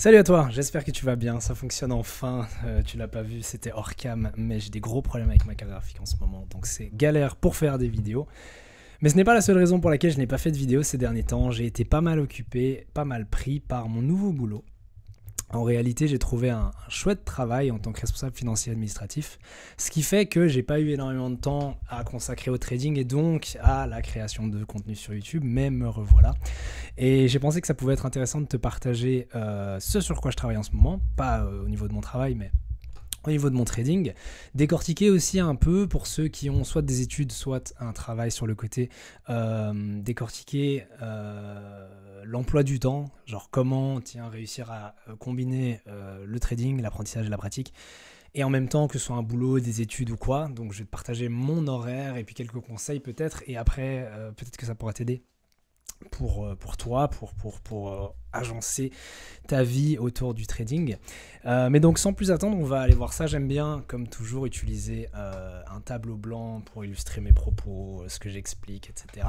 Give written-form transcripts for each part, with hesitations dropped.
Salut à toi, j'espère que tu vas bien, ça fonctionne enfin. Tu l'as pas vu, c'était hors cam, mais j'ai des gros problèmes avec ma carte graphique en ce moment, donc c'est galère pour faire des vidéos. Mais ce n'est pas la seule raison pour laquelle je n'ai pas fait de vidéo ces derniers temps. J'ai été pas mal occupé, pas mal pris par mon nouveau boulot. En réalité, j'ai trouvé un chouette travail en tant que responsable financier administratif, ce qui fait que j'ai pas eu énormément de temps à consacrer au trading et donc à la création de contenu sur YouTube, mais me revoilà. Et j'ai pensé que ça pouvait être intéressant de te partager ce sur quoi je travaille en ce moment, pas au niveau de mon travail, mais au niveau de mon trading, décortiquer aussi un peu pour ceux qui ont soit des études, soit un travail sur le côté, décortiquer l'emploi du temps, genre comment réussir à combiner le trading, l'apprentissage et la pratique, et en même temps que ce soit un boulot, des études ou quoi. Donc je vais te partager mon horaire et puis quelques conseils peut-être, et après peut-être que ça pourra t'aider pour toi, pour agencer ta vie autour du trading. Mais donc sans plus attendre, on va aller voir ça. J'aime bien, comme toujours, utiliser un tableau blanc pour illustrer mes propos, ce que j'explique, etc.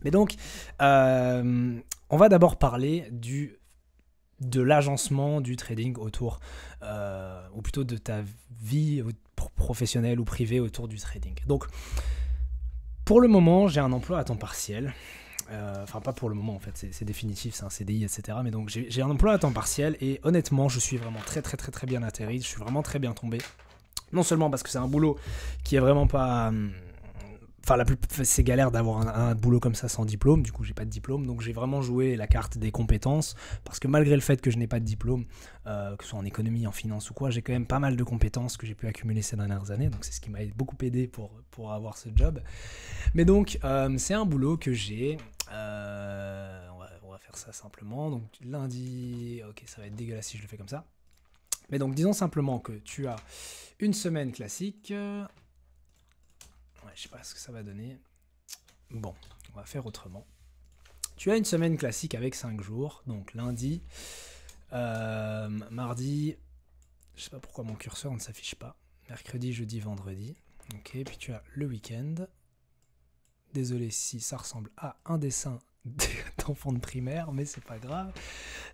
Mais donc, on va d'abord parler de l'agencement du trading autour, ou plutôt de ta vie professionnelle ou privée autour du trading. Donc, pour le moment, j'ai un emploi à temps partiel. Enfin, pas pour le moment en fait, c'est définitif, c'est un CDI, etc. Mais donc j'ai un emploi à temps partiel et honnêtement, je suis vraiment très bien atterri, je suis vraiment très bien tombé. Non seulement parce que c'est un boulot qui est vraiment pas. Enfin, c'est galère d'avoir un boulot comme ça sans diplôme, du coup j'ai pas de diplôme, donc j'ai vraiment joué la carte des compétences, parce que malgré le fait que je n'ai pas de diplôme, que ce soit en économie, en finance ou quoi, j'ai quand même pas mal de compétences que j'ai pu accumuler ces dernières années, donc c'est ce qui m'a beaucoup aidé pour avoir ce job. Mais donc c'est un boulot que j'ai, on va faire ça simplement, donc lundi, ok ça va être dégueulasse si je le fais comme ça, mais donc disons simplement que tu as une semaine classique. Ouais, je sais pas ce que ça va donner. Bon, on va faire autrement. Tu as une semaine classique avec 5 jours. Donc lundi, mardi, je sais pas pourquoi mon curseur ne s'affiche pas. Mercredi, jeudi, vendredi. Ok, puis tu as le week-end. Désolé si ça ressemble à un dessin d'enfant de primaire, mais c'est pas grave.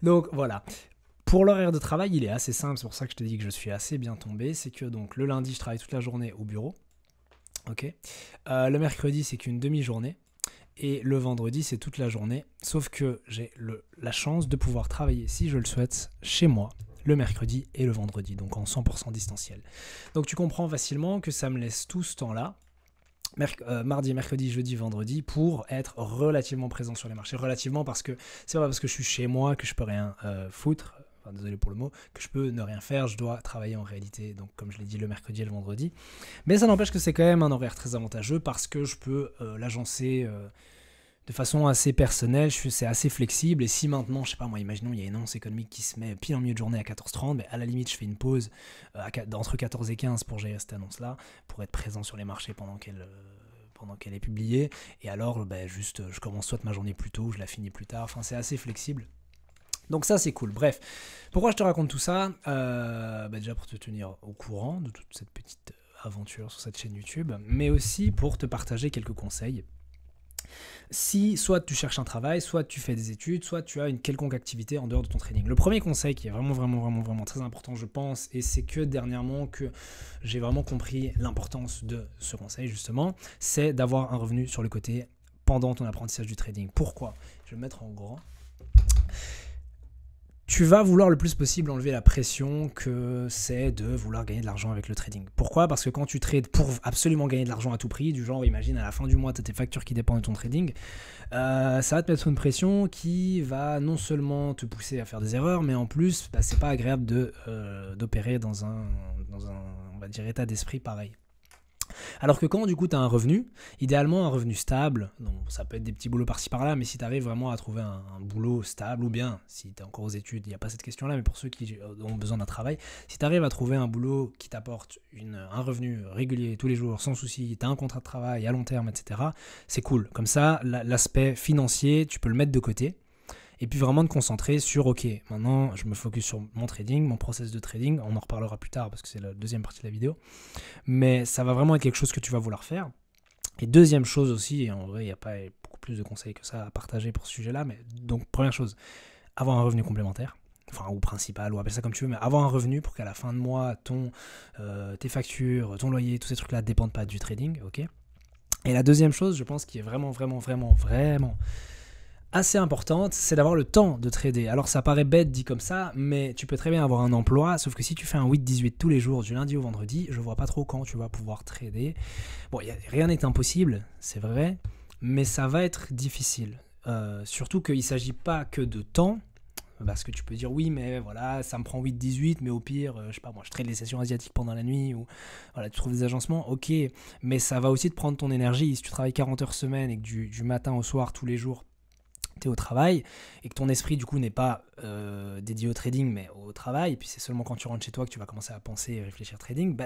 Donc voilà. Pour l'horaire de travail, il est assez simple. C'est pour ça que je te dis que je suis assez bien tombé. C'est que donc le lundi, je travaille toute la journée au bureau. Ok. Le mercredi, c'est qu'une demi-journée. Et le vendredi, c'est toute la journée. Sauf que j'ai la chance de pouvoir travailler, si je le souhaite, chez moi, le mercredi et le vendredi, donc en 100% distanciel. Donc tu comprends facilement que ça me laisse tout ce temps-là, mardi, mercredi, jeudi, vendredi, pour être relativement présent sur les marchés. Relativement parce que c'est pas parce que je suis chez moi que je peux rien foutre. Enfin, désolé pour le mot, que je peux ne rien faire, je dois travailler en réalité, donc comme je l'ai dit, le mercredi et le vendredi. Mais ça n'empêche que c'est quand même un horaire très avantageux parce que je peux l'agencer de façon assez personnelle, c'est assez flexible. Et si maintenant, je sais pas moi, imaginons il y a une annonce économique qui se met pile en milieu de journée à 14h30, mais à la limite je fais une pause entre 14 et 15 pour gérer cette annonce-là, pour être présent sur les marchés pendant qu'elle est publiée. Et alors, juste, je commence soit ma journée plus tôt, je la finis plus tard. Enfin, c'est assez flexible. Donc ça c'est cool. Bref, pourquoi je te raconte tout ça, déjà pour te tenir au courant de toute cette petite aventure sur cette chaîne YouTube, mais aussi pour te partager quelques conseils. Si soit tu cherches un travail, soit tu fais des études, soit tu as une quelconque activité en dehors de ton trading. Le premier conseil qui est vraiment très important, je pense, et c'est que dernièrement que j'ai vraiment compris l'importance de ce conseil justement, c'est d'avoir un revenu sur le côté pendant ton apprentissage du trading. Pourquoi ? Je vais me mettre en grand. Tu vas vouloir le plus possible enlever la pression que c'est de vouloir gagner de l'argent avec le trading. Pourquoi ? Parce que quand tu trades pour absolument gagner de l'argent à tout prix, du genre, imagine à la fin du mois, tu as tes factures qui dépendent de ton trading, ça va te mettre une pression qui va non seulement te pousser à faire des erreurs, mais en plus, c'est pas agréable d'opérer dans un, on va dire, état d'esprit pareil. Alors que quand du coup tu as un revenu, idéalement un revenu stable, donc ça peut être des petits boulots par-ci par-là, mais si tu arrives vraiment à trouver un boulot stable, ou bien si tu es encore aux études, il n'y a pas cette question-là, mais pour ceux qui ont besoin d'un travail, si tu arrives à trouver un boulot qui t'apporte un revenu régulier tous les jours, sans souci, tu as un contrat de travail à long terme, etc., c'est cool. Comme ça, l'aspect financier, tu peux le mettre de côté. Et puis vraiment te concentrer sur, ok, maintenant je me focus sur mon trading, mon process de trading, on en reparlera plus tard parce que c'est la deuxième partie de la vidéo, mais ça va vraiment être quelque chose que tu vas vouloir faire. Et deuxième chose aussi, et en vrai il n'y a pas beaucoup plus de conseils que ça à partager pour ce sujet-là, mais donc première chose, avoir un revenu complémentaire. enfin ou principal, ou appelle ça comme tu veux, mais avoir un revenu pour qu'à la fin de mois, tes factures, ton loyer, tous ces trucs-là ne dépendent pas du trading, ok. Et la deuxième chose, je pense, qui est vraiment assez importante, c'est d'avoir le temps de trader. Alors ça paraît bête dit comme ça, mais tu peux très bien avoir un emploi, sauf que si tu fais un 8-18 tous les jours, du lundi au vendredi, je vois pas trop quand tu vas pouvoir trader. Bon, rien n'est impossible, c'est vrai, mais ça va être difficile. Surtout qu'il ne s'agit pas que de temps, parce que tu peux dire oui, mais voilà, ça me prend 8-18, mais au pire, je sais pas, moi je trade les sessions asiatiques pendant la nuit, ou voilà, tu trouves des agencements, ok, mais ça va aussi te prendre ton énergie. Si tu travailles 40 heures semaine et que du matin au soir, tous les jours, tu es au travail, et que ton esprit du coup n'est pas dédié au trading, mais au travail, et puis c'est seulement quand tu rentres chez toi que tu vas commencer à penser et réfléchir trading,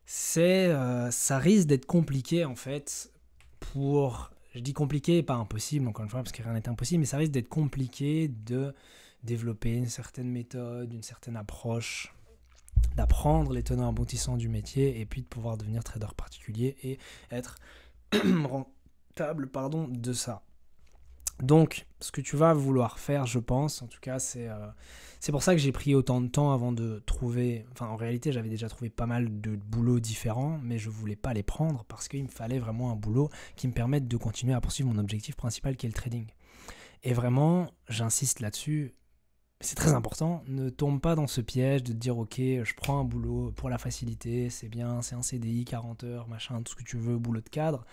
ça risque d'être compliqué en fait pour... Je dis compliqué, pas impossible, encore une fois, parce que rien n'est impossible, mais ça risque d'être compliqué de développer une certaine méthode, une certaine approche, d'apprendre les tenants aboutissants du métier, et puis de pouvoir devenir trader particulier et être rentable, de ça. Donc, ce que tu vas vouloir faire, je pense, en tout cas, c'est pour ça que j'ai pris autant de temps avant de trouver... Enfin, en réalité, j'avais déjà trouvé pas mal de boulots différents, mais je voulais pas les prendre parce qu'il me fallait vraiment un boulot qui me permette de continuer à poursuivre mon objectif principal qui est le trading. Et vraiment, j'insiste là-dessus, c'est très important, ne tombe pas dans ce piège de te dire ok, je prends un boulot pour la facilité, c'est bien, c'est un CDI, 40 heures, machin, tout ce que tu veux, boulot de cadre.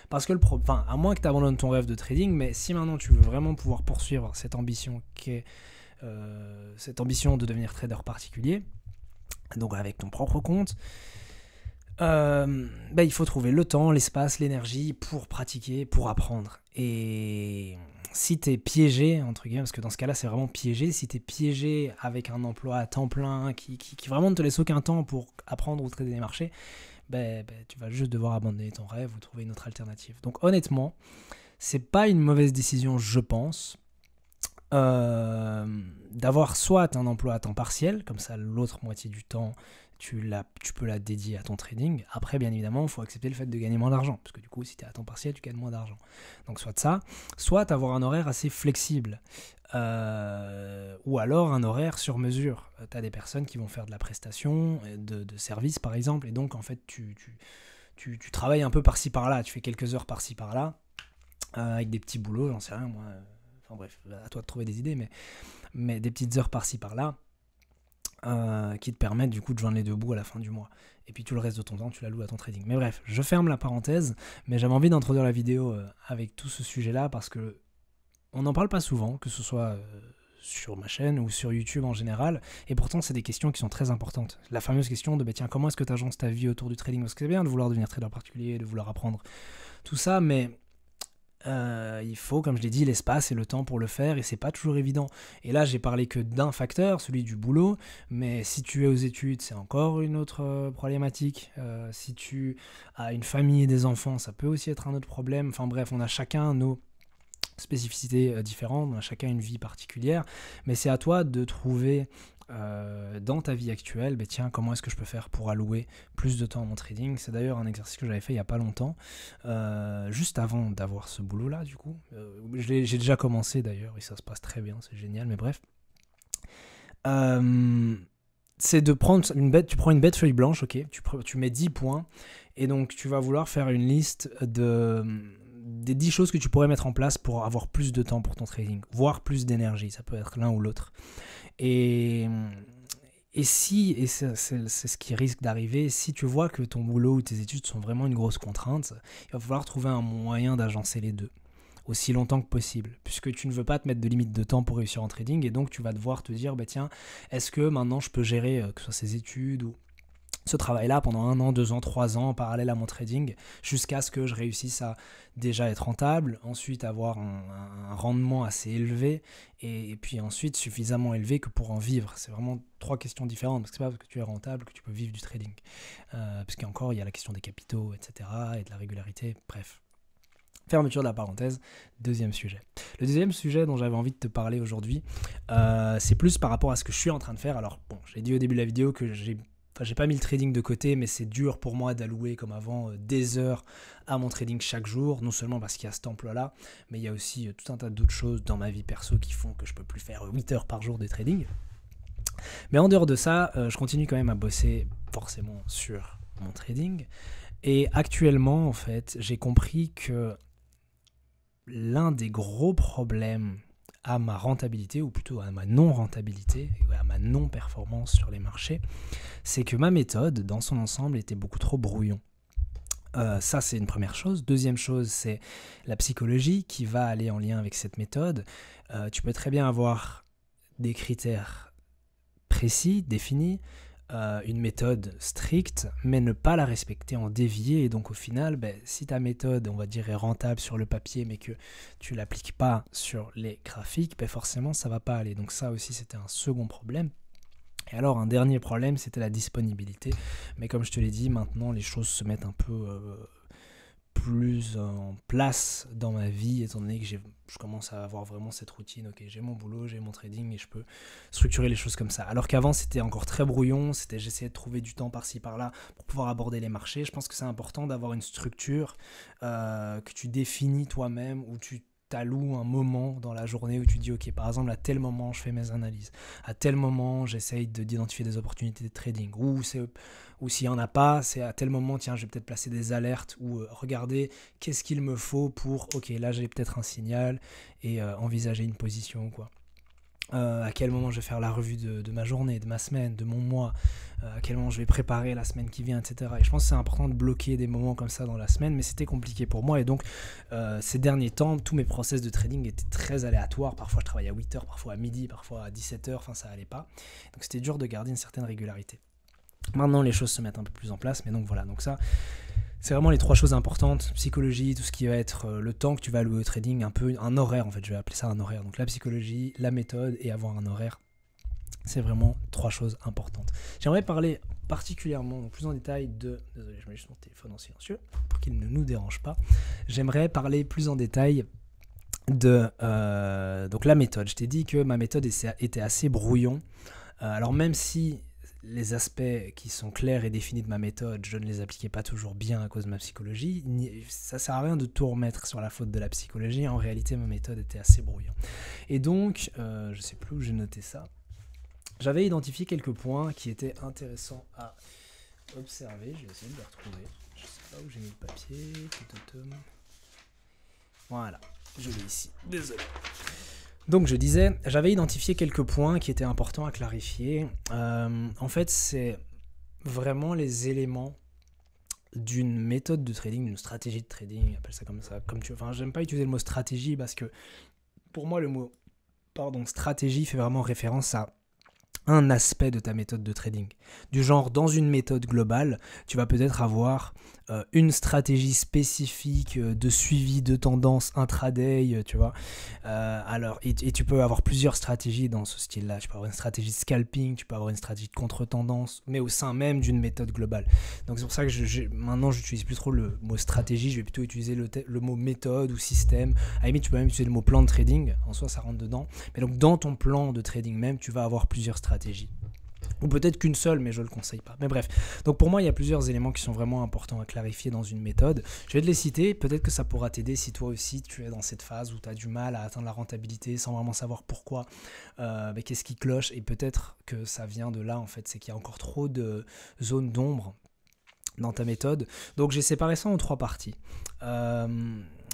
Parce que à moins que tu abandonnes ton rêve de trading, mais si maintenant tu veux vraiment pouvoir poursuivre cette ambition qui est cette ambition de devenir trader particulier, donc avec ton propre compte, il faut trouver le temps, l'espace, l'énergie pour pratiquer, pour apprendre. Et si t'es piégé, entre guillemets, parce que dans ce cas-là c'est vraiment piégé, si t'es piégé avec un emploi à temps plein qui vraiment ne te laisse aucun temps pour apprendre ou trader les marchés, tu vas juste devoir abandonner ton rêve ou trouver une autre alternative. Donc honnêtement, c'est pas une mauvaise décision, je pense, d'avoir soit un emploi à temps partiel, comme ça l'autre moitié du temps tu peux la dédier à ton trading. Après, bien évidemment, il faut accepter le fait de gagner moins d'argent, parce que du coup, si tu es à temps partiel, tu gagnes moins d'argent. Donc soit ça, soit avoir un horaire assez flexible, ou alors un horaire sur mesure. Tu as des personnes qui vont faire de la prestation, de service par exemple, et donc en fait, tu travailles un peu par-ci par-là, tu fais quelques heures par-ci par-là, avec des petits boulots, j'en sais rien moi. Enfin bref, à toi de trouver des idées, mais des petites heures par-ci par-là, qui te permettent du coup de joindre les deux bouts à la fin du mois. Et puis tout le reste de ton temps, tu l'alloues à ton trading. Mais bref, je ferme la parenthèse, mais j'avais envie d'introduire la vidéo avec tout ce sujet-là, parce que on n'en parle pas souvent, que ce soit sur ma chaîne ou sur YouTube en général, et pourtant c'est des questions qui sont très importantes. La fameuse question de tiens, comment est-ce que tu agences ta vie autour du trading? Parce que c'est bien de vouloir devenir trader particulier, de vouloir apprendre tout ça, mais il faut, comme je l'ai dit, l'espace et le temps pour le faire, et c'est pas toujours évident. Et là, j'ai parlé que d'un facteur, celui du boulot, mais si tu es aux études, c'est encore une autre problématique. Si tu as une famille et des enfants, ça peut aussi être un autre problème. Enfin bref, on a chacun nos spécificités différentes, on a chacun une vie particulière, mais c'est à toi de trouver dans ta vie actuelle, comment est-ce que je peux faire pour allouer plus de temps à mon trading. C'est d'ailleurs un exercice que j'avais fait il n'y a pas longtemps, juste avant d'avoir ce boulot-là, du coup. J'ai déjà commencé d'ailleurs, et ça se passe très bien, c'est génial, mais bref. C'est de prendre une bête, tu prends une bête feuille blanche, ok, tu mets 10 points, et donc tu vas vouloir faire une liste des 10 choses que tu pourrais mettre en place pour avoir plus de temps pour ton trading, voire plus d'énergie, ça peut être l'un ou l'autre. Et c'est ce qui risque d'arriver, si tu vois que ton boulot ou tes études sont vraiment une grosse contrainte, il va falloir trouver un moyen d'agencer les deux aussi longtemps que possible, puisque tu ne veux pas te mettre de limite de temps pour réussir en trading, et donc tu vas devoir te dire, est-ce que maintenant je peux gérer que ce soit ces études ou ce travail-là pendant 1 an, 2 ans, 3 ans en parallèle à mon trading, jusqu'à ce que je réussisse à déjà être rentable, ensuite avoir un rendement assez élevé, et puis ensuite suffisamment élevé que pour en vivre. C'est vraiment 3 questions différentes, parce que c'est pas parce que tu es rentable que tu peux vivre du trading. Parce qu'encore, il y a la question des capitaux, etc., et de la régularité, bref. Fermeture de la parenthèse, deuxième sujet. Le deuxième sujet dont j'avais envie de te parler aujourd'hui, c'est plus par rapport à ce que je suis en train de faire. Alors bon, j'ai dit au début de la vidéo que j'ai Enfin, j'ai pas mis le trading de côté, mais c'est dur pour moi d'allouer comme avant des heures à mon trading chaque jour, non seulement parce qu'il y a cet emploi-là, mais il y a aussi tout un tas d'autres choses dans ma vie perso qui font que je peux plus faire 8 heures par jour de trading. Mais en dehors de ça, je continue quand même à bosser forcément sur mon trading. Et actuellement, en fait, j'ai compris que l'un des gros problèmes à ma rentabilité, ou plutôt à ma non-rentabilité, à ma non-performance sur les marchés, c'est que ma méthode, dans son ensemble, était beaucoup trop brouillon. Ça, c'est une première chose. Deuxième chose, c'est la psychologie qui va aller en lien avec cette méthode. Tu peux très bien avoir des critères précis, définis, une méthode stricte, mais ne pas la respecter, en dévier. Et donc au final, si ta méthode, on va dire, est rentable sur le papier, mais que tu ne l'appliques pas sur les graphiques, forcément, ça ne va pas aller. Donc ça aussi, c'était un second problème. Et alors, un dernier problème, c'était la disponibilité. Mais comme je te l'ai dit, maintenant, les choses se mettent un peu plus en place dans ma vie, étant donné que je commence à avoir vraiment cette routine. Ok, j'ai mon boulot, j'ai mon trading et je peux structurer les choses comme ça. Alors qu'avant, c'était encore très brouillon, j'essayais de trouver du temps par-ci par-là pour pouvoir aborder les marchés. Je pense que c'est important d'avoir une structure que tu définis toi-même, où tu t'alloues un moment dans la journée où tu dis ok, par exemple à tel moment je fais mes analyses, à tel moment j'essaye d'identifier des opportunités de trading, ou s'il n'y en a pas, c'est à tel moment, tiens, je vais peut-être placer des alertes, ou regarder qu'est-ce qu'il me faut pour, ok, là j'ai peut-être un signal, et envisager une position, quoi. À quel moment je vais faire la revue de ma journée, de ma semaine, de mon mois, à quel moment je vais préparer la semaine qui vient, etc. Et je pense que c'est important de bloquer des moments comme ça dans la semaine, mais c'était compliqué pour moi. Et donc, ces derniers temps, tous mes process de trading étaient très aléatoires. Parfois, je travaillais à 8h, parfois à midi, parfois à 17h, enfin, ça allait pas. Donc, c'était dur de garder une certaine régularité. Maintenant, les choses se mettent un peu plus en place, mais donc voilà. Donc ça, c'est vraiment les trois choses importantes: psychologie, tout ce qui va être le temps que tu vas allouer au trading, un peu un horaire, en fait, je vais appeler ça un horaire. Donc la psychologie, la méthode et avoir un horaire, c'est vraiment trois choses importantes. J'aimerais parler particulièrement, plus en détail désolé, je mets juste mon téléphone en silencieux pour qu'il ne nous dérange pas. J'aimerais parler plus en détail de donc la méthode. Je t'ai dit que ma méthode était assez brouillon. Alors même si les aspects qui sont clairs et définis de ma méthode, je ne les appliquais pas toujours bien à cause de ma psychologie, ça sert à rien de tout remettre sur la faute de la psychologie. En réalité, ma méthode était assez brouillon. Et donc, je ne sais plus où j'ai noté ça, j'avais identifié quelques points qui étaient intéressants à observer. Je vais essayer de les retrouver. Je ne sais pas où j'ai mis le papier. Voilà, je l'ai ici. Désolé. Donc je disais, j'avais identifié quelques points qui étaient importants à clarifier. En fait, c'est vraiment les éléments d'une méthode de trading, d'une stratégie de trading, appelle ça comme ça, comme tu veux. Enfin, j'aime pas utiliser le mot stratégie parce que pour moi, le mot stratégie fait vraiment référence à un aspect de ta méthode de trading. Du genre, dans une méthode globale, tu vas peut-être avoir une stratégie spécifique de suivi de tendance intraday, tu vois. Alors, et tu peux avoir plusieurs stratégies dans ce style-là. Tu peux avoir une stratégie de scalping, tu peux avoir une stratégie de contre-tendance, mais au sein même d'une méthode globale. Donc c'est pour ça que maintenant, j'utilise plus trop le mot stratégie, je vais plutôt utiliser le mot méthode ou système. À la limite, tu peux même utiliser le mot plan de trading, en soi, ça rentre dedans. Mais donc, dans ton plan de trading même, tu vas avoir plusieurs stratégies. Ou peut-être qu'une seule, mais je ne le conseille pas. Mais bref, donc pour moi, il y a plusieurs éléments qui sont vraiment importants à clarifier dans une méthode. Je vais te les citer, peut-être que ça pourra t'aider si toi aussi tu es dans cette phase où tu as du mal à atteindre la rentabilité sans vraiment savoir pourquoi, qu'est-ce qui cloche, et peut-être que ça vient de là, en fait, c'est qu'il y a encore trop de zones d'ombre dans ta méthode. Donc j'ai séparé ça en trois parties.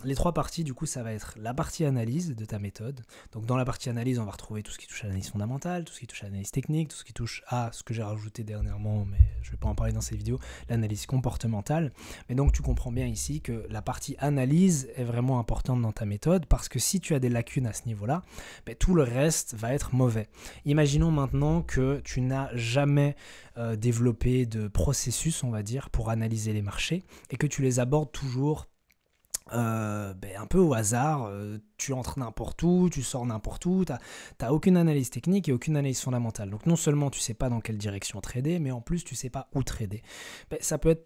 Les trois parties, du coup, ça va être la partie analyse de ta méthode. Donc dans la partie analyse, on va retrouver tout ce qui touche à l'analyse fondamentale, tout ce qui touche à l'analyse technique, tout ce qui touche à ce que j'ai rajouté dernièrement, mais je ne vais pas en parler dans cette vidéo, l'analyse comportementale. Mais donc tu comprends bien ici que la partie analyse est vraiment importante dans ta méthode, parce que si tu as des lacunes à ce niveau-là, tout le reste va être mauvais. Imaginons maintenant que tu n'as jamais développé de processus, on va dire, pour analyser les marchés, et que tu les abordes toujours un peu au hasard, tu entres n'importe où, tu sors n'importe où, t'as aucune analyse technique et aucune analyse fondamentale. Donc non seulement tu sais pas dans quelle direction trader, mais en plus tu sais pas où trader. Ben, ça peut être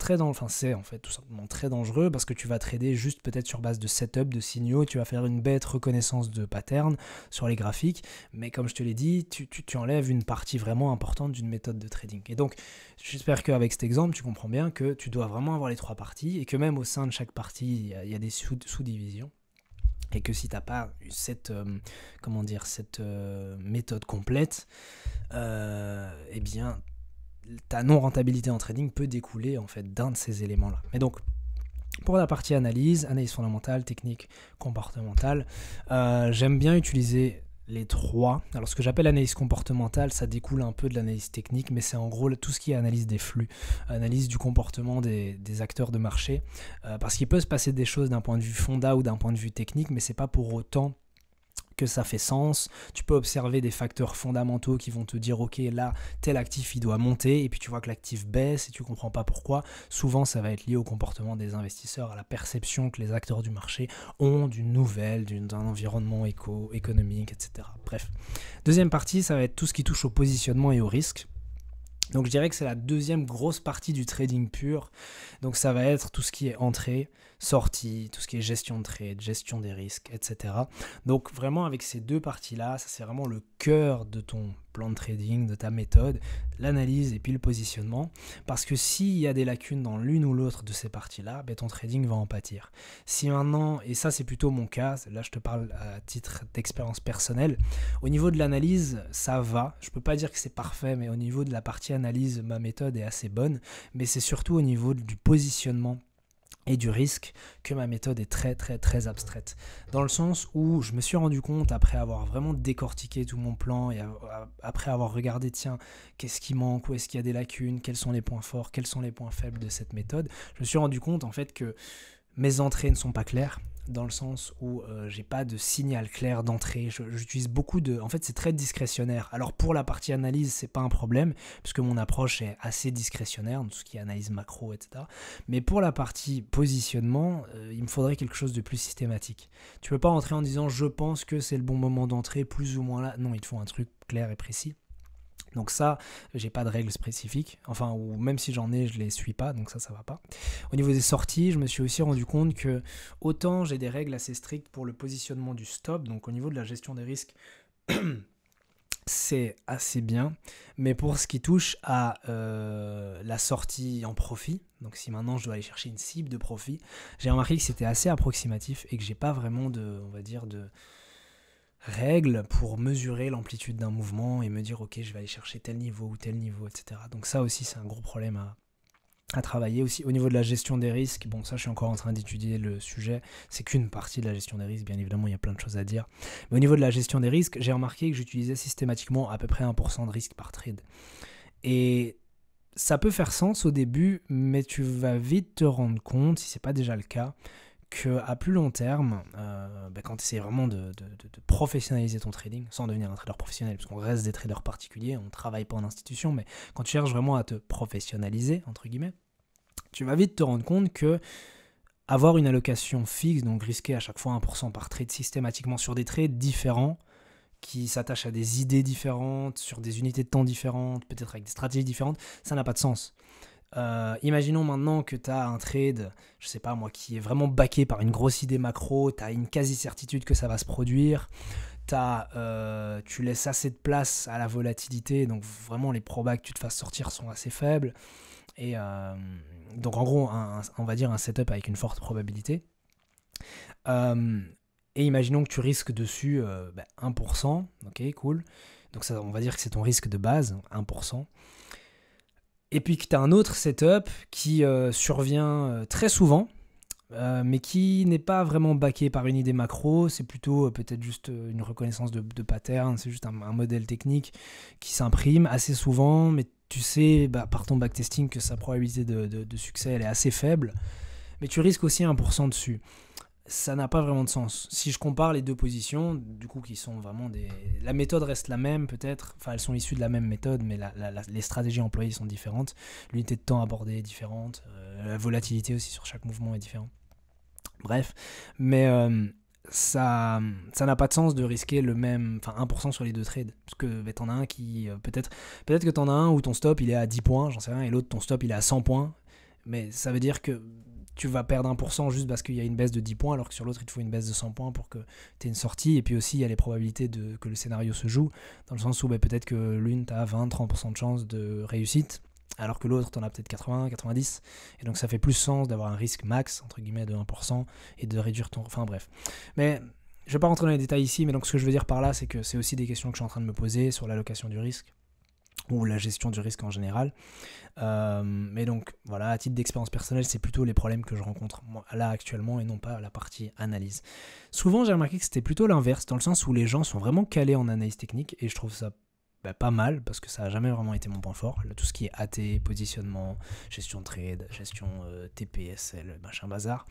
c'est en fait tout simplement très dangereux parce que tu vas trader juste peut-être sur base de setup, de signaux, tu vas faire une bête reconnaissance de pattern sur les graphiques, mais comme je te l'ai dit, tu enlèves une partie vraiment importante d'une méthode de trading. Et donc j'espère qu'avec cet exemple, tu comprends bien que tu dois vraiment avoir les trois parties et que même au sein de chaque partie, il y a des sous-divisions. Et que si tu n'as pas cette méthode complète, eh bien, ta non-rentabilité en trading peut découler en fait d'un de ces éléments-là. Mais donc, pour la partie analyse fondamentale, technique, comportementale, j'aime bien utiliser les trois. Alors ce que j'appelle analyse comportementale, ça découle un peu de l'analyse technique, mais c'est en gros tout ce qui est analyse des flux, analyse du comportement des acteurs de marché, parce qu'il peut se passer des choses d'un point de vue fonda ou d'un point de vue technique, mais c'est pas pour autant que ça fait sens. Tu peux observer des facteurs fondamentaux qui vont te dire ok, là tel actif il doit monter, et puis tu vois que l'actif baisse et tu comprends pas pourquoi. Souvent ça va être lié au comportement des investisseurs, à la perception que les acteurs du marché ont d'une nouvelle, d'un environnement économique, etc. Bref, deuxième partie, ça va être tout ce qui touche au positionnement et au risque. Donc je dirais que c'est la deuxième grosse partie du trading pur. Donc ça va être tout ce qui est entrée, sortie, tout ce qui est gestion de trade, gestion des risques, etc. Donc vraiment avec ces deux parties-là, ça c'est vraiment le cœur de ton plan de trading, de ta méthode, l'analyse et puis le positionnement. Parce que s'il y a des lacunes dans l'une ou l'autre de ces parties-là, ton trading va en pâtir. Si maintenant, et ça c'est plutôt mon cas, là je te parle à titre d'expérience personnelle, au niveau de l'analyse, ça va. Je peux pas dire que c'est parfait, mais au niveau de la partie analyse, ma méthode est assez bonne. Mais c'est surtout au niveau du positionnement et du risque que ma méthode est très très très abstraite, dans le sens où je me suis rendu compte après avoir vraiment décortiqué tout mon plan et après avoir regardé tiens qu'est-ce qui manque, où est-ce qu'il y a des lacunes, quels sont les points forts, quels sont les points faibles de cette méthode, je me suis rendu compte en fait que mes entrées ne sont pas claires, dans le sens où j'ai pas de signal clair d'entrée. J'utilise beaucoup de... En fait, c'est très discrétionnaire. Alors, pour la partie analyse, c'est pas un problème, puisque mon approche est assez discrétionnaire, tout ce qui est analyse macro, etc. Mais pour la partie positionnement, il me faudrait quelque chose de plus systématique. Tu peux pas entrer en disant « je pense que c'est le bon moment d'entrée, plus ou moins là ». Non, il te faut un truc clair et précis. Donc ça, j'ai pas de règles spécifiques, enfin, ou même si j'en ai, je les suis pas, donc ça va pas. Au niveau des sorties, je me suis aussi rendu compte que autant j'ai des règles assez strictes pour le positionnement du stop, donc au niveau de la gestion des risques, c'est assez bien, mais pour ce qui touche à la sortie en profit, donc si maintenant je dois aller chercher une cible de profit, j'ai remarqué que c'était assez approximatif et que j'ai pas vraiment de règles pour mesurer l'amplitude d'un mouvement et me dire ok, je vais aller chercher tel niveau, etc. Donc ça aussi c'est un gros problème à travailler. Aussi au niveau de la gestion des risques, bon ça je suis encore en train d'étudier le sujet, c'est qu'une partie de la gestion des risques, bien évidemment il y a plein de choses à dire, mais au niveau de la gestion des risques, j'ai remarqué que j'utilisais systématiquement à peu près 1% de risque par trade, et ça peut faire sens au début, mais tu vas vite te rendre compte, si c'est pas déjà le cas, qu'à plus long terme, quand tu essaies vraiment de professionnaliser ton trading, sans devenir un trader professionnel, parce qu'on reste des traders particuliers, on ne travaille pas en institution, mais quand tu cherches vraiment à te professionnaliser, entre guillemets, tu vas vite te rendre compte que avoir une allocation fixe, donc risquer à chaque fois 1% par trade systématiquement sur des trades différents, qui s'attachent à des idées différentes, sur des unités de temps différentes, peut-être avec des stratégies différentes, ça n'a pas de sens. Imaginons maintenant que tu as un trade, je sais pas moi, qui est vraiment backé par une grosse idée macro, tu as une quasi-certitude que ça va se produire, tu laisses assez de place à la volatilité, donc vraiment les probas que tu te fasses sortir sont assez faibles, et donc en gros on va dire un setup avec une forte probabilité, et imaginons que tu risques dessus 1%, ok cool, donc ça, on va dire que c'est ton risque de base, 1%. Et puis que tu as un autre setup qui survient très souvent, mais qui n'est pas vraiment backé par une idée macro, c'est plutôt peut-être juste une reconnaissance de pattern, c'est juste un modèle technique qui s'imprime assez souvent, mais tu sais par ton backtesting que sa probabilité de succès elle est assez faible, mais tu risques aussi 1% dessus. Ça n'a pas vraiment de sens. Si je compare les deux positions, du coup, qui sont vraiment des... La méthode reste la même, peut-être. Enfin, elles sont issues de la même méthode, mais les stratégies employées sont différentes. L'unité de temps abordée est différente. La volatilité aussi sur chaque mouvement est différente. Bref. Mais ça n'a pas de sens de risquer le même, enfin 1% sur les deux trades. Parce que t'en as un qui, peut-être que t'en as un où ton stop il est à 10 points, j'en sais rien, et l'autre ton stop il est à 100 points. Mais ça veut dire que tu vas perdre 1% juste parce qu'il y a une baisse de 10 points, alors que sur l'autre il te faut une baisse de 100 points pour que tu aies une sortie. Et puis aussi il y a les probabilités que le scénario se joue, dans le sens où peut-être que l'une t'as 20-30% de chance de réussite, alors que l'autre t'en as peut-être 80, 90, et donc ça fait plus sens d'avoir un risque max, entre guillemets, de 1%, et de réduire ton... Enfin bref. Mais je vais pas rentrer dans les détails ici, mais donc ce que je veux dire par là, c'est que c'est aussi des questions que je suis en train de me poser sur l'allocation du risque, ou la gestion du risque en général. Mais donc voilà, à titre d'expérience personnelle, c'est plutôt les problèmes que je rencontre moi, là actuellement, et non pas la partie analyse. Souvent j'ai remarqué que c'était plutôt l'inverse, dans le sens où les gens sont vraiment calés en analyse technique, et je trouve ça pas mal, parce que ça n'a jamais vraiment été mon point fort. Là, tout ce qui est AT, positionnement, gestion de trade, gestion TPSL, machin bazar.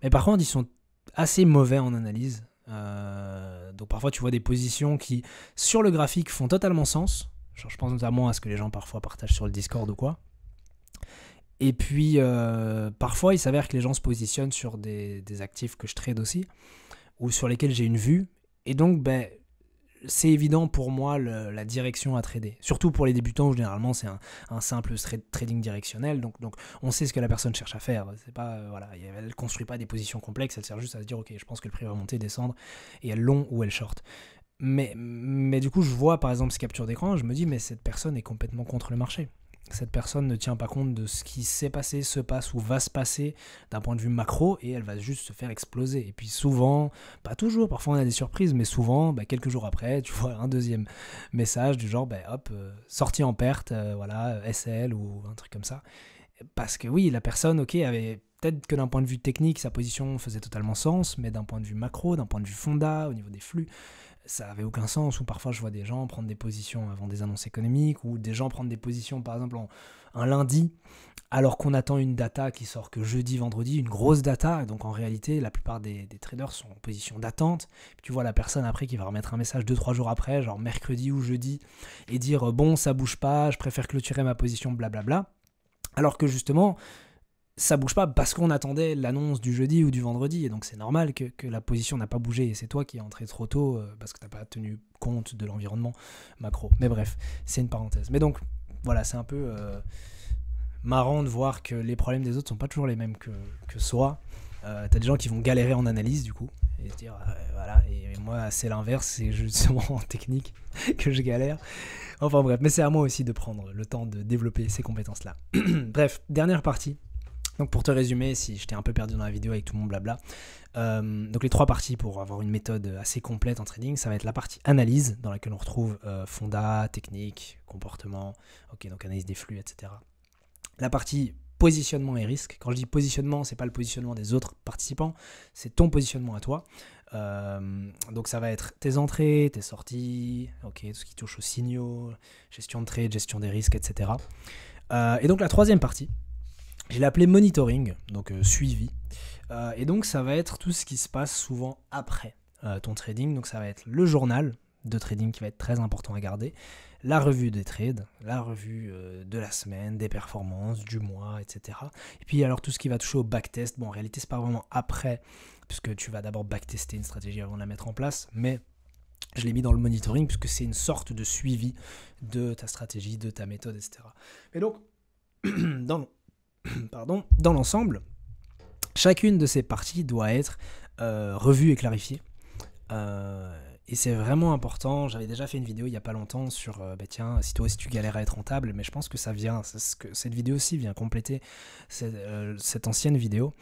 Mais par contre, ils sont assez mauvais en analyse. Donc parfois, tu vois des positions qui, sur le graphique, font totalement sens. Genre, je pense notamment à ce que les gens parfois partagent sur le Discord ou quoi. Et puis, parfois, il s'avère que les gens se positionnent sur des actifs que je trade aussi, ou sur lesquels j'ai une vue. Et donc, c'est évident pour moi la direction à trader. Surtout pour les débutants, où généralement c'est un simple trading directionnel. Donc on sait ce que la personne cherche à faire. C'est pas, voilà, elle ne construit pas des positions complexes, elle sert juste à se dire ok, je pense que le prix va monter, descendre, et elle long ou elle short. Mais du coup, je vois par exemple ces captures d'écran, je me dis mais cette personne est complètement contre le marché. Cette personne ne tient pas compte de ce qui s'est passé, se passe ou va se passer d'un point de vue macro, et elle va juste se faire exploser. Et puis souvent, pas toujours, parfois on a des surprises, mais souvent, quelques jours après, tu vois un deuxième message du genre, hop, sortie en perte, voilà, SL ou un truc comme ça. Parce que oui, la personne, ok, avait peut-être que d'un point de vue technique, sa position faisait totalement sens, mais d'un point de vue macro, d'un point de vue fonda, au niveau des flux, ça avait aucun sens. Ou parfois je vois des gens prendre des positions avant des annonces économiques, ou des gens prendre des positions par exemple un lundi, alors qu'on attend une data qui sort que jeudi, vendredi, une grosse data. Et donc en réalité, la plupart des traders sont en position d'attente. Puis tu vois la personne après qui va remettre un message 2-3 jours après, genre mercredi ou jeudi, et dire bon, ça bouge pas, je préfère clôturer ma position, blablabla. Alors que justement, ça bouge pas parce qu'on attendait l'annonce du jeudi ou du vendredi, et donc c'est normal que la position n'a pas bougé, et c'est toi qui es entré trop tôt parce que t'as pas tenu compte de l'environnement macro. Mais bref, c'est une parenthèse. Mais donc voilà, c'est un peu marrant de voir que les problèmes des autres sont pas toujours les mêmes que soi. T'as des gens qui vont galérer en analyse du coup, et se dire voilà, et moi c'est l'inverse, c'est justement en technique que je galère. Enfin bref, mais c'est à moi aussi de prendre le temps de développer ces compétences là. Bref, dernière partie. Donc pour te résumer, si je t'ai un peu perdu dans la vidéo avec tout mon blabla, donc les 3 parties pour avoir une méthode assez complète en trading, ça va être la partie analyse, dans laquelle on retrouve fonda, technique, comportement, ok, donc analyse des flux, etc. La partie positionnement et risque. Quand je dis positionnement, c'est pas le positionnement des autres participants, c'est ton positionnement à toi. Donc ça va être tes entrées, tes sorties, ok, tout ce qui touche aux signaux, gestion de trade, gestion des risques, etc. Et donc la 3e partie, je l'ai appelé monitoring, donc suivi. Et donc ça va être tout ce qui se passe souvent après ton trading. Donc ça va être le journal de trading qui va être très important à garder, la revue des trades, la revue de la semaine, des performances, du mois, etc. Et puis alors tout ce qui va toucher au backtest. Bon, en réalité c'est pas vraiment après, puisque tu vas d'abord backtester une stratégie avant de la mettre en place, mais je l'ai mis dans le monitoring puisque c'est une sorte de suivi de ta stratégie, de ta méthode, etc. Et donc dans l'ensemble, chacune de ces parties doit être revue et clarifiée. Et c'est vraiment important. J'avais déjà fait une vidéo il n'y a pas longtemps sur tiens, si toi aussi tu galères à être rentable, mais je pense que cette vidéo aussi vient compléter cette ancienne vidéo.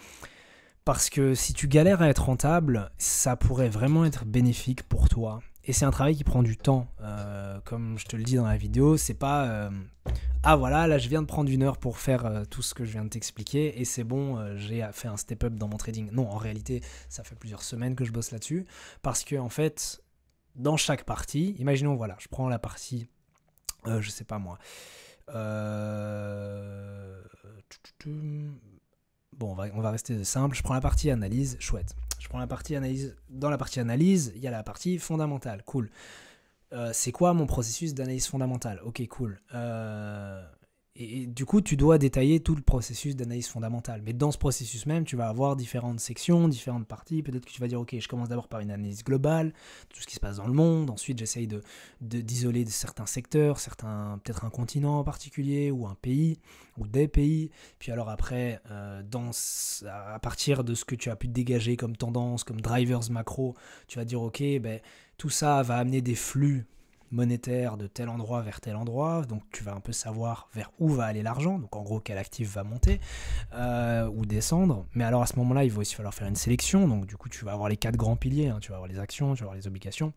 Parce que si tu galères à être rentable, ça pourrait vraiment être bénéfique pour toi. Et c'est un travail qui prend du temps. Comme je te le dis dans la vidéo, c'est pas ah voilà, là je viens de prendre 1 heure pour faire tout ce que je viens de t'expliquer et c'est bon, j'ai fait un step-up dans mon trading. Non, en réalité, ça fait plusieurs semaines que je bosse là-dessus. Parce que en fait, dans chaque partie, imaginons, voilà, je prends la partie, je sais pas moi. Bon, on va rester simple. Je prends la partie analyse, chouette. Je prends la partie analyse. Dans la partie analyse, il y a la partie fondamentale, cool. C'est quoi mon processus d'analyse fondamentale? Ok, cool. Et du coup, tu dois détailler tout le processus d'analyse fondamentale. Mais dans ce processus même, tu vas avoir différentes sections, différentes parties. Peut-être que tu vas dire, ok, je commence d'abord par une analyse globale, de tout ce qui se passe dans le monde. Ensuite, j'essaye d'isoler certains secteurs, peut-être un continent en particulier, ou un pays, ou des pays. Puis alors après, à partir de ce que tu as pu dégager comme tendance, comme drivers macro, tu vas dire, ok, tout ça va amener des flux monétaire de tel endroit vers tel endroit, donc tu vas un peu savoir vers où va aller l'argent, donc en gros quel actif va monter ou descendre, mais alors à ce moment-là il va aussi falloir faire une sélection, donc du coup tu vas avoir les 4 grands piliers, tu vas avoir les actions, tu vas avoir les obligations,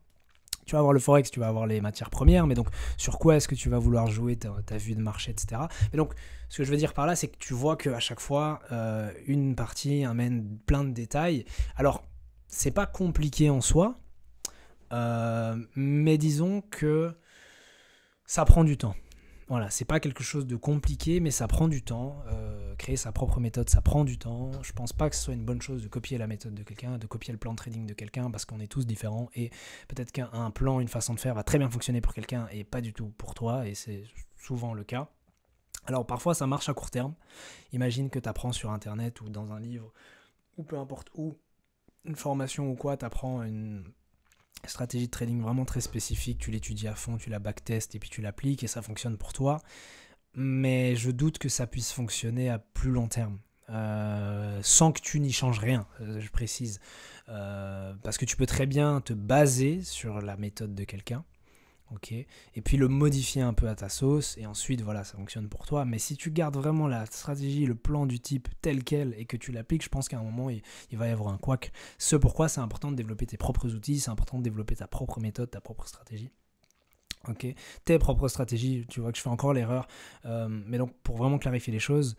tu vas avoir le forex, tu vas avoir les matières premières, mais donc sur quoi est-ce que tu vas vouloir jouer ta vue de marché, etc. Et donc ce que je veux dire par là, c'est que tu vois qu'à chaque fois une partie amène plein de détails, alors c'est pas compliqué en soi, mais disons que ça prend du temps. Voilà, c'est pas quelque chose de compliqué, mais ça prend du temps. Créer sa propre méthode, ça prend du temps. Je pense pas que ce soit une bonne chose de copier la méthode de quelqu'un, de copier le plan de trading de quelqu'un, parce qu'on est tous différents et peut-être qu'un plan, une façon de faire va très bien fonctionner pour quelqu'un et pas du tout pour toi, et c'est souvent le cas. Alors parfois ça marche à court terme. Imagine que tu apprends sur internet ou dans un livre, ou peu importe où, une formation ou quoi, tu apprends une stratégie de trading vraiment très spécifique, tu l'étudies à fond, tu la backtestes et puis tu l'appliques et ça fonctionne pour toi. Mais je doute que ça puisse fonctionner à plus long terme. Sans que tu n'y changes rien, je précise. Parce que tu peux très bien te baser sur la méthode de quelqu'un, ok, et puis le modifier un peu à ta sauce, et ensuite voilà, ça fonctionne pour toi. Mais si tu gardes vraiment la stratégie, le plan du type tel quel, et que tu l'appliques, je pense qu'à un moment il va y avoir un couac. Ce pourquoi c'est important de développer tes propres outils, c'est important de développer ta propre méthode, ta propre stratégie. Ok, tes propres stratégies, tu vois que je fais encore l'erreur, mais donc pour vraiment clarifier les choses,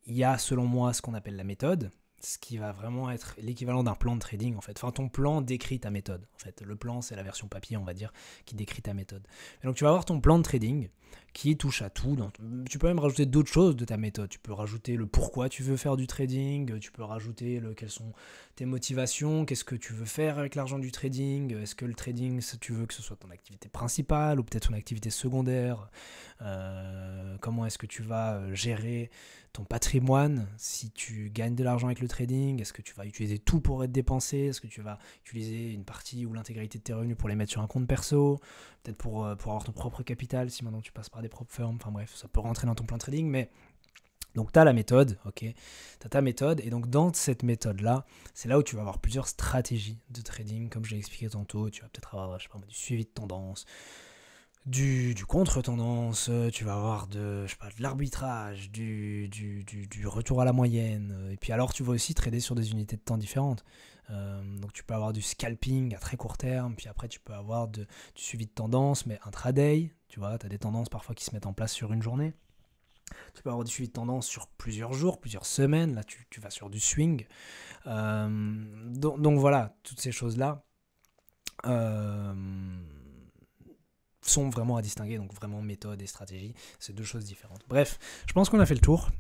il y a selon moi ce qu'on appelle la méthode, ce qui va vraiment être l'équivalent d'un plan de trading en fait. Enfin, ton plan décrit ta méthode. En fait, le plan c'est la version papier, on va dire, qui décrit ta méthode. Et donc tu vas avoir ton plan de trading qui touche à tout. Tu peux même rajouter d'autres choses de ta méthode. Tu peux rajouter le pourquoi tu veux faire du trading. Tu peux rajouter quelles sont tes motivations. Qu'est-ce que tu veux faire avec l'argent du trading. Est-ce que le trading, tu veux que ce soit ton activité principale ou peut-être ton activité secondaire. Comment est-ce que tu vas gérer ton patrimoine si tu gagnes de l'argent avec le trading. Est-ce que tu vas utiliser tout pour être dépensé? Est-ce que tu vas utiliser une partie ou l'intégralité de tes revenus pour les mettre sur un compte perso? Peut-être pour avoir ton propre capital si maintenant tu passes par des propres firmes. Enfin bref, ça peut rentrer dans ton plan de trading, mais donc tu as la méthode, ok, tu as ta méthode, et donc dans cette méthode-là, c'est là où tu vas avoir plusieurs stratégies de trading, comme je l'ai expliqué tantôt. Tu vas peut-être avoir, je sais pas, du suivi de tendance, du contre-tendance, tu vas avoir de l'arbitrage, du retour à la moyenne, et puis alors tu vas aussi trader sur des unités de temps différentes. Donc tu peux avoir du scalping à très court terme, puis après tu peux avoir du suivi de tendance, mais intraday, tu vois, tu as des tendances parfois qui se mettent en place sur une journée. Tu peux avoir du suivi de tendance sur plusieurs jours, plusieurs semaines, là tu vas sur du swing. Donc voilà, toutes ces choses-là sont vraiment à distinguer, donc vraiment méthode et stratégie, c'est deux choses différentes. Bref, je pense qu'on a fait le tour,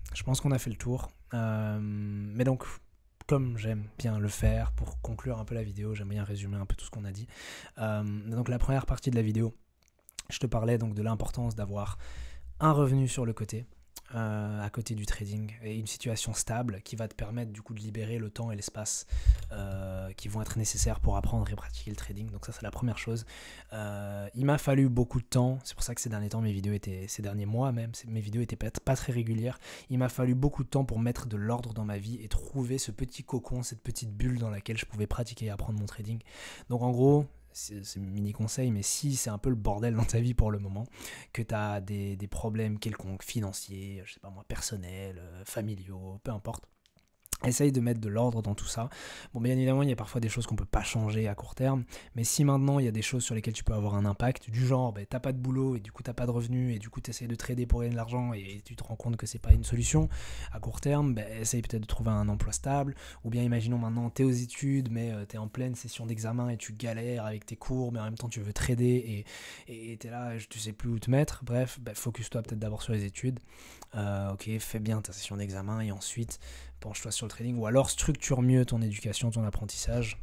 mais donc, comme j'aime bien le faire, pour conclure un peu la vidéo, j'aime bien résumer un peu tout ce qu'on a dit. Donc la première partie de la vidéo, je te parlais donc de l'importance d'avoir un revenu sur le côté, à côté du trading, et une situation stable qui va te permettre du coup de libérer le temps et l'espace qui vont être nécessaires pour apprendre et pratiquer le trading. Donc ça c'est la première chose. Il m'a fallu beaucoup de temps, c'est pour ça que ces derniers mois même, mes vidéos étaient pas très régulières. Il m'a fallu beaucoup de temps pour mettre de l'ordre dans ma vie et trouver ce petit cocon, cette petite bulle dans laquelle je pouvais pratiquer et apprendre mon trading. Donc en gros, c'est mini conseil, mais si c'est un peu le bordel dans ta vie pour le moment, que tu as des problèmes quelconques, financiers, je sais pas moi, personnels, familiaux, peu importe, essaye de mettre de l'ordre dans tout ça. Bon, bien évidemment, il y a parfois des choses qu'on peut pas changer à court terme, mais si maintenant il y a des choses sur lesquelles tu peux avoir un impact, du genre, t'as pas de boulot et du coup t'as pas de revenus et du coup t'essayes de trader pour gagner de l'argent et tu te rends compte que c'est pas une solution à court terme, essaye peut-être de trouver un emploi stable, ou bien imaginons maintenant t'es aux études mais t'es en pleine session d'examen et tu galères avec tes cours, mais en même temps tu veux trader et t'es là, tu sais plus où te mettre. Bref, focus-toi peut-être d'abord sur les études, ok, fais bien ta session d'examen et ensuite penche-toi sur le trading, ou alors structure mieux ton éducation, ton apprentissage,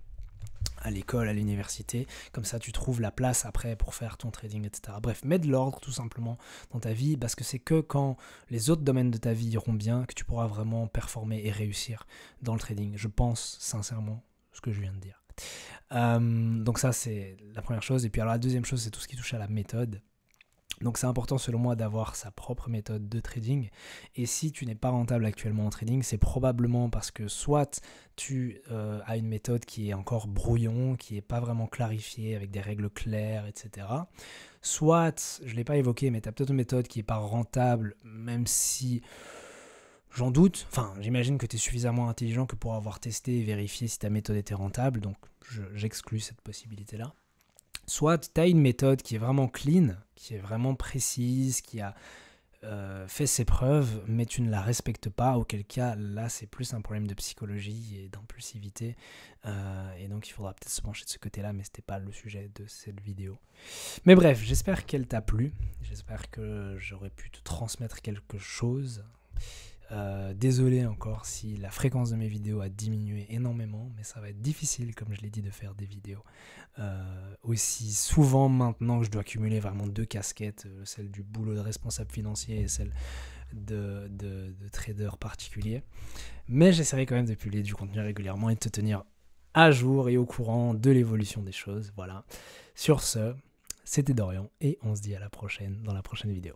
à l'école, à l'université, comme ça tu trouves la place après pour faire ton trading, etc. Bref, mets de l'ordre tout simplement dans ta vie, parce que c'est que quand les autres domaines de ta vie iront bien que tu pourras vraiment performer et réussir dans le trading. Je pense sincèrement ce que je viens de dire. Donc ça c'est la première chose, et puis alors la deuxième chose c'est tout ce qui touche à la méthode. Donc c'est important selon moi d'avoir sa propre méthode de trading, et si tu n'es pas rentable actuellement en trading, c'est probablement parce que soit tu as une méthode qui est encore brouillon, qui n'est pas vraiment clarifiée avec des règles claires, etc. Soit, je ne l'ai pas évoqué, mais tu as peut-être une méthode qui n'est pas rentable, même si j'en doute. Enfin, j'imagine que tu es suffisamment intelligent que pour avoir testé et vérifié si ta méthode était rentable, donc j'exclus cette possibilité-là. Soit tu as une méthode qui est vraiment clean, qui est vraiment précise, qui a fait ses preuves, mais tu ne la respectes pas, auquel cas, là, c'est plus un problème de psychologie et d'impulsivité. Et donc, il faudra peut-être se pencher de ce côté-là, mais ce n'était pas le sujet de cette vidéo. Mais bref, j'espère qu'elle t'a plu. J'espère que j'aurais pu te transmettre quelque chose. Désolé encore si la fréquence de mes vidéos a diminué énormément, mais ça va être difficile, comme je l'ai dit, de faire des vidéos aussi souvent maintenant que je dois cumuler vraiment deux casquettes, celle du boulot de responsable financier et celle de trader particulier. Mais j'essaierai quand même de publier du contenu régulièrement et de te tenir à jour et au courant de l'évolution des choses. Voilà. Sur ce, c'était Dorian et on se dit à la prochaine dans la prochaine vidéo.